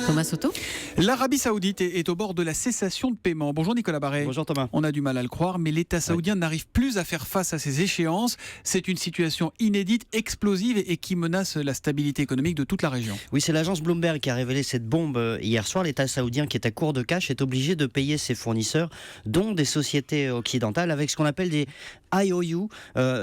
Thomas Soto. L'Arabie Saoudite est au bord de la cessation de paiement. Bonjour Nicolas Barret. Bonjour Thomas. On a du mal à le croire, mais l'État saoudien n'arrive plus à faire face à ces échéances. C'est une situation inédite, explosive et qui menace la stabilité économique de toute la région. Oui, c'est l'agence Bloomberg qui a révélé cette bombe hier soir. L'État saoudien, qui est à court de cash, est obligé de payer ses fournisseurs, dont des sociétés occidentales, avec ce qu'on appelle des IOU.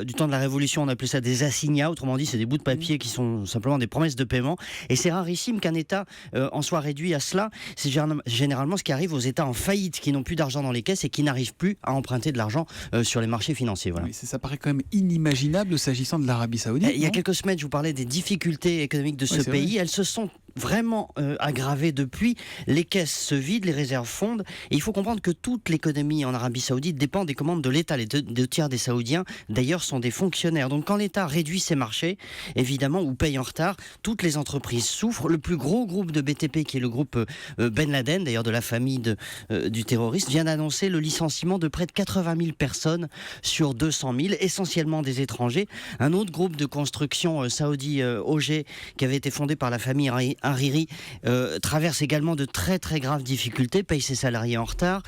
Du temps de la Révolution, on appelait ça des assignats. Autrement dit, c'est des bouts de papier qui sont simplement des promesses de paiement. Et c'est rarissime qu'un État en soit réduit à cela. C'est généralement ce qui arrive aux États en faillite, qui n'ont plus d'argent dans les caisses et qui n'arrivent plus à emprunter de l'argent sur les marchés financiers. Voilà. Oui, ça paraît quand même inimaginable s'agissant de l'Arabie Saoudite. Il y a quelques semaines, je vous parlais des difficultés économiques de ce pays. Elles se sont vraiment aggravées depuis. Les caisses se vident, les réserves fondent. Et il faut comprendre que toute l'économie en Arabie Saoudite dépend des commandes de l'État. Les deux tiers des Saoudiens, d'ailleurs, sont des fonctionnaires. Donc quand l'État réduit ses marchés, évidemment, ou paye en retard, toutes les entreprises souffrent. Le plus gros groupe de BTP, qui est le groupe Ben Laden, d'ailleurs de la famille du terroriste, vient d'annoncer le licenciement de près de 80 000 personnes sur 200 000, essentiellement des étrangers. Un autre groupe de construction saoudi, OG, qui avait été fondé par la famille Hariri, traverse également de très très graves difficultés, paye ses salariés en retard.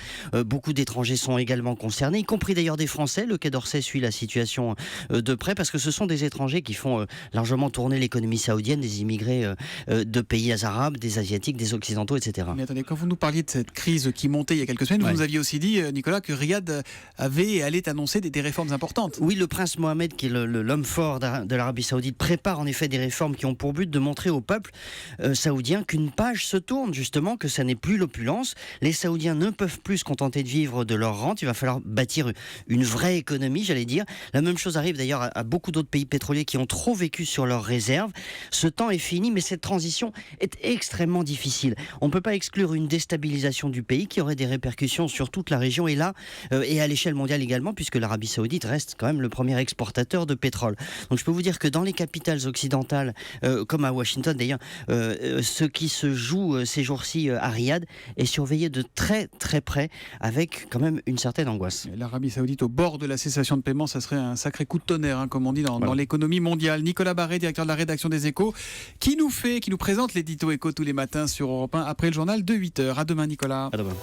Beaucoup d'étrangers sont également concernés, y compris d'ailleurs des Français. Le Quai d'Orsay suit la situation de près, parce que ce sont des étrangers qui font largement tourner l'économie saoudienne, des immigrés de pays arabes, des asiatiques, des occidentaux, etc. Mais attendez, quand vous nous parliez de cette crise qui montait il y a quelques semaines, vous nous aviez aussi dit, Nicolas, que Riyad allait annoncer des réformes importantes. Oui, le prince Mohamed, qui est l'homme fort de l'Arabie Saoudite, prépare en effet des réformes qui ont pour but de montrer au peuple saoudien qu'une page se tourne, justement, que ça n'est plus l'opulence. Les Saoudiens ne peuvent plus se contenter de vivre de leur rente. Il va falloir bâtir une vraie économie, j'allais dire. La même chose arrive d'ailleurs à beaucoup d'autres pays pétroliers qui ont trop vécu sur leurs réserves. Ce temps est fini, mais cette transition est extrêmement difficile. On ne peut pas exclure une déstabilisation du pays qui aurait des répercussions sur toute la région et là, et à l'échelle mondiale également, puisque l'Arabie Saoudite reste quand même le premier exportateur de pétrole. Donc je peux vous dire que dans les capitales occidentales, comme à Washington d'ailleurs, ce qui se joue ces jours-ci à Riyad est surveillé de très très près, avec quand même une certaine angoisse. L'Arabie Saoudite au bord de la cessation de paiement, ça serait un sacré coup de tonnerre, comme on dit dans l'économie mondiale. Nicolas Barret, directeur de la rédaction des Échos, qui nous présente l'édito Écho tous les matins sur Europe 1 après le journal de 8h. À demain Nicolas. À demain.